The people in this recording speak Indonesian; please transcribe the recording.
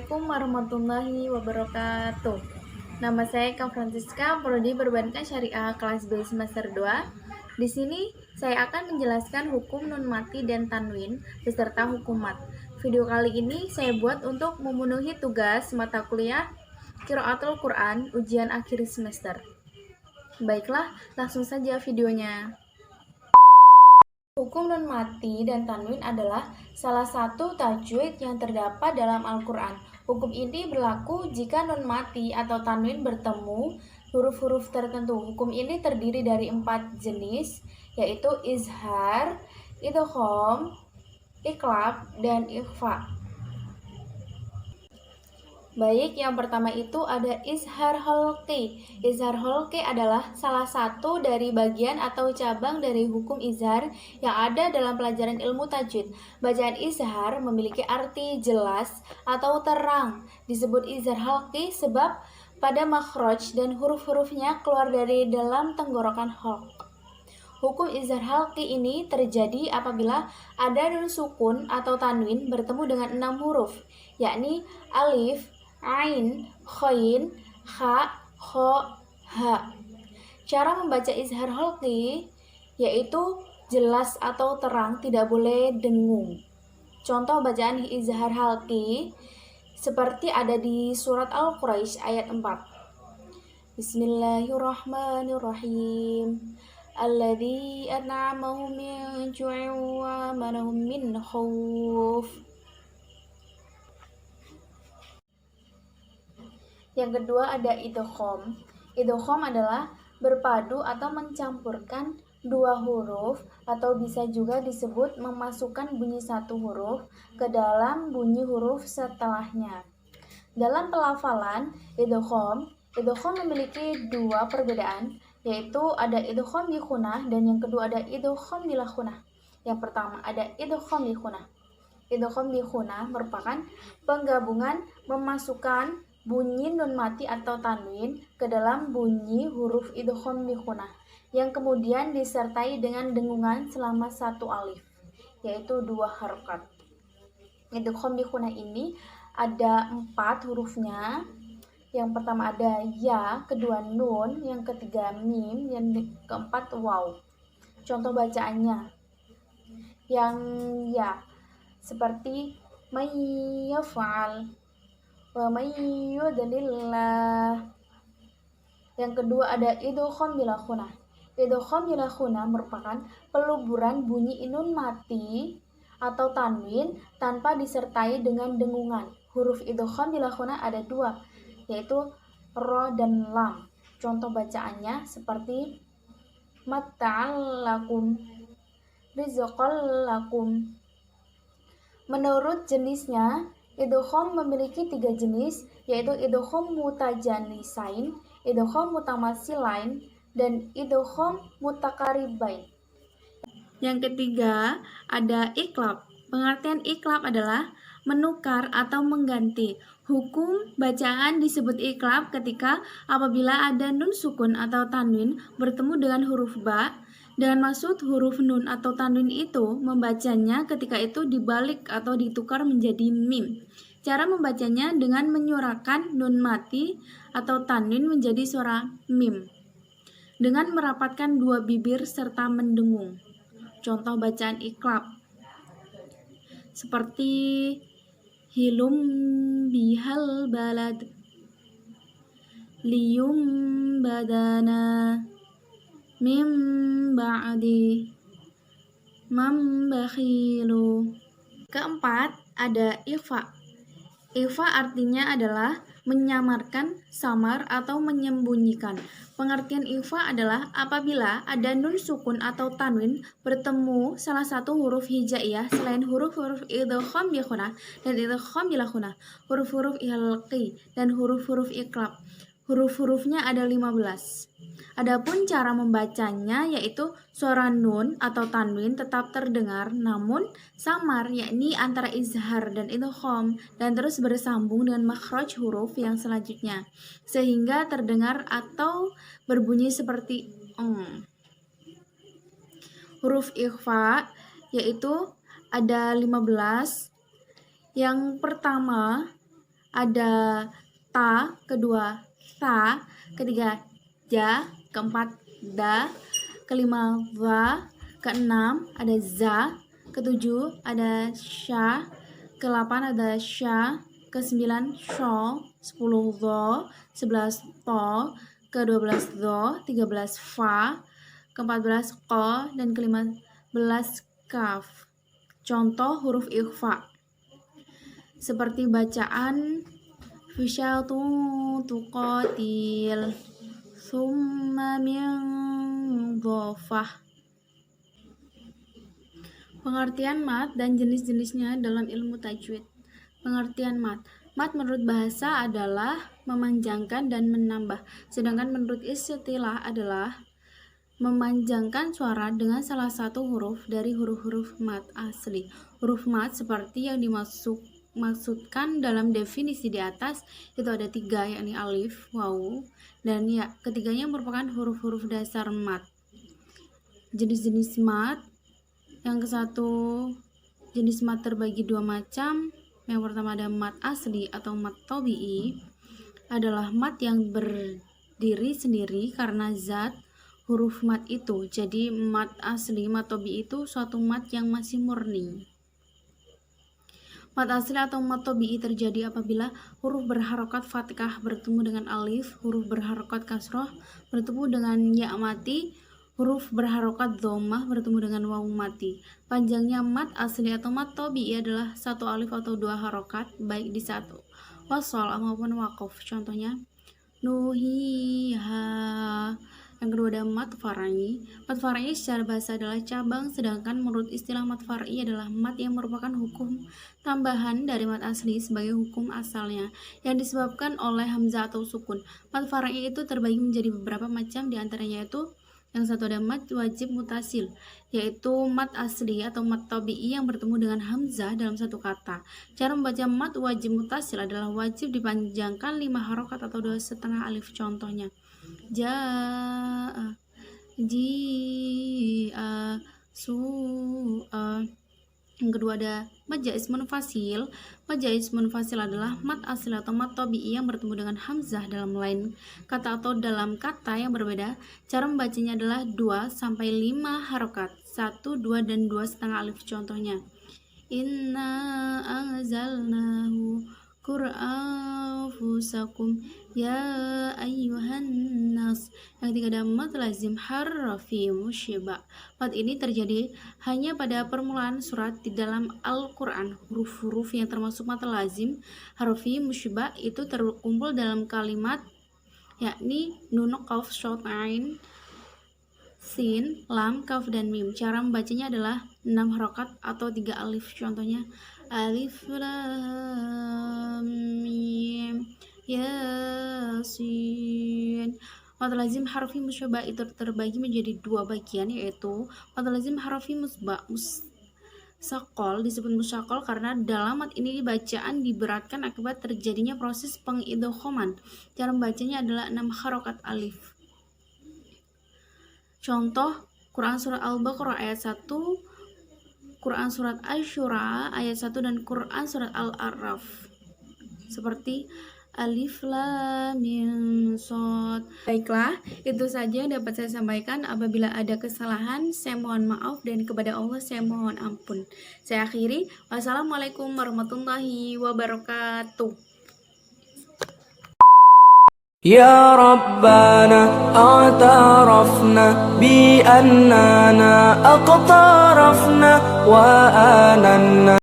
Assalamualaikum warahmatullahi wabarakatuh. Nama saya Kak Francisca, Prodi Perbankan Syariah kelas B semester 2. Di sini saya akan menjelaskan hukum nun mati dan tanwin beserta hukum mat. Video kali ini saya buat untuk memenuhi tugas mata kuliah Qiraatul Quran ujian akhir semester. Baiklah, langsung saja videonya. Hukum nun mati dan tanwin adalah salah satu tajwid yang terdapat dalam Al-Quran. Hukum ini berlaku jika nun mati atau tanwin bertemu huruf-huruf tertentu. Hukum ini terdiri dari 4 jenis, yaitu izhar, idgham, iqlab, dan ikhfa. Baik, yang pertama itu ada izhar holqi. Izhar holqi adalah salah satu dari bagian atau cabang dari hukum izhar yang ada dalam pelajaran ilmu tajwid. Bacaan izhar memiliki arti jelas atau terang. Disebut izhar holqi sebab pada makhraj dan huruf-hurufnya keluar dari dalam tenggorokan holq. Hukum izhar halqi ini terjadi apabila ada nun sukun atau tanwin bertemu dengan 6 huruf, yakni alif, ain, khoin, kha, kho, ha. Cara membaca izhar halqi yaitu jelas atau terang, tidak boleh dengung. Contoh bacaan izhar halqi seperti ada di surat Al-Quraisy ayat 4. Bismillahirrahmanirrahim. Alladzi at'amahum min ju'in wa amanahum min khauf. Yang kedua ada idgham. Idgham adalah berpadu atau mencampurkan dua huruf atau bisa juga disebut memasukkan bunyi satu huruf ke dalam bunyi huruf setelahnya. Dalam pelafalan idgham memiliki dua perbedaan, yaitu ada idgham bi khunnah dan yang kedua ada idgham bila khunnah. Yang pertama ada idgham bi khunnah. Idgham bi khunnah merupakan penggabungan memasukkan bunyi nun mati atau tanwin ke dalam bunyi huruf idgham bi khunnah yang kemudian disertai dengan dengungan selama satu alif, yaitu 2 harokat. Idgham bi khunnah ini ada 4 hurufnya. Yang pertama ada ya, kedua nun, yang ketiga mim, yang keempat waw. Contoh bacaannya. Yang ya seperti may yaf'al wa may yudlillah. Yang kedua ada idgham bila khunnah. Idgham bila khunnah merupakan peluburan bunyi nun mati atau tanwin tanpa disertai dengan dengungan. Huruf idgham bila khunnah ada 2, yaitu ro dan lam. Contoh bacaannya seperti mata'al lakum, rizqal lakum. Menurut jenisnya, idgham memiliki 3 jenis, yaitu idgham mutajanisain, idgham mutamasilain, dan idgham mutakaribain. Yang ketiga ada iqlab. Pengertian iqlab adalah menukar atau mengganti. Hukum bacaan disebut iqlab ketika apabila ada nun sukun atau tanwin bertemu dengan huruf ba, dengan maksud huruf nun atau tanwin itu membacanya ketika itu dibalik atau ditukar menjadi mim. Cara membacanya dengan menyuarakan nun mati atau tanwin menjadi suara mim dengan merapatkan 2 bibir serta mendengung. Contoh bacaan iqlab seperti hilum bihal balad, liyum badana, mim ba'di, mam bakhilu. Keempat ada ikhfa. Ikhfa artinya adalah menyamarkan, samar, atau menyembunyikan. Pengertian ikhfa adalah apabila ada nun sukun atau tanwin bertemu salah satu huruf hijaiyah selain huruf-huruf idgham bi khunnah dan idgham bila khunnah, huruf-huruf halqi dan huruf-huruf iqlab. Huruf-hurufnya ada 15. Adapun cara membacanya yaitu suara nun atau tanwin tetap terdengar namun samar, yakni antara izhar dan idgham, dan terus bersambung dengan makhraj huruf yang selanjutnya sehingga terdengar atau berbunyi seperti Huruf ikhfa yaitu ada 15. Yang pertama ada ta, kedua tha, ketiga ja, keempat da, kelima va, keenam ada za, ketujuh ada sya, ke-8 ada sya, ke-9 sho, 10 dho, 11 to, ke-12 dho, 13 fa, ke-14 ko, dan ke-15 kaf. Contoh huruf ikhfa seperti bacaan fisyatun tuqatil summa min dhofah. Pengertian mat dan jenis-jenisnya dalam ilmu tajwid. Pengertian mat. Mat menurut bahasa adalah memanjangkan dan menambah, sedangkan menurut istilah adalah memanjangkan suara dengan salah satu huruf dari huruf-huruf mat asli. Huruf mat seperti yang dimaksudkan dalam definisi di atas itu ada 3, yakni alif, waw, dan ya. Ketiganya merupakan huruf-huruf dasar mat. Jenis-jenis mat. Yang ke-1, jenis mat terbagi 2 macam. Yang pertama ada mat asli atau mat tabi'i, adalah mat yang berdiri sendiri karena zat huruf mat itu. Jadi mat asli, mat tabi'i itu suatu mat yang masih murni. Mat asli atau mat tabi'i terjadi apabila huruf berharokat fathah bertemu dengan alif, huruf berharokat kasroh bertemu dengan ya mati, huruf berharokat dhammah bertemu dengan waw mati. Panjangnya mat asli atau mat tabi'i adalah 1 alif atau 2 harokat, baik di saat wasol maupun waqaf. Contohnya nuhiha. Yang kedua ada mat far'i. Mat far'i secara bahasa adalah cabang, sedangkan menurut istilah mat far'i adalah mat yang merupakan hukum tambahan dari mat asli sebagai hukum asalnya yang disebabkan oleh hamzah atau sukun. Mat far'i itu terbagi menjadi beberapa macam, diantaranya yaitu yang satu ada mat wajib mutasil, yaitu mat asli atau mat tabi'i yang bertemu dengan hamzah dalam satu kata. Cara membaca mat wajib mutasil adalah wajib dipanjangkan 5 harokat atau 2,5 alif. Contohnya ja'a, ji'a, su'a. Yang kedua ada mat jaiz munfasil. Mat jaiz munfasil adalah mat asli atau mat tabi'i yang bertemu dengan hamzah dalam lain kata atau dalam kata yang berbeda. Cara membacanya adalah 2-5 harokat, 1, 2, dan 2,5 alif. Contohnya inna anzalnahu qur'an fusakum ya ayyuhan nas. Yang ketiga ada mat lazim harfi musybah. Mat ini terjadi hanya pada permulaan surat di dalam Al-Quran. Huruf-huruf yang termasuk mat lazim harfi musybah itu terkumpul dalam kalimat, yakni nun, qaf, shad, ain, sin, lam, kaf, dan mim. Cara membacanya adalah 6 harokat atau 3 alif. Contohnya alif lam mim yasin. Mat lazim harfi musybah itu terbagi menjadi 2 bagian, yaitu mat lazim harfi musaqal. Disebut musaqal karena dalam mat ini bacaan diberatkan akibat terjadinya proses pengidghaman. Cara membacanya adalah 6 harokat alif. Contoh Quran surat Al-Baqarah ayat 1, Quran surat Asy-Syura ayat 1, dan Quran surat Al-A'raf seperti alif lam mim shad. Baiklah, itu saja yang dapat saya sampaikan. Apabila ada kesalahan, saya mohon maaf, dan kepada Allah saya mohon ampun. Saya akhiri. Wassalamualaikum warahmatullahi wabarakatuh. يا ربنا اعترفنا بأننا اقترفنا وآننا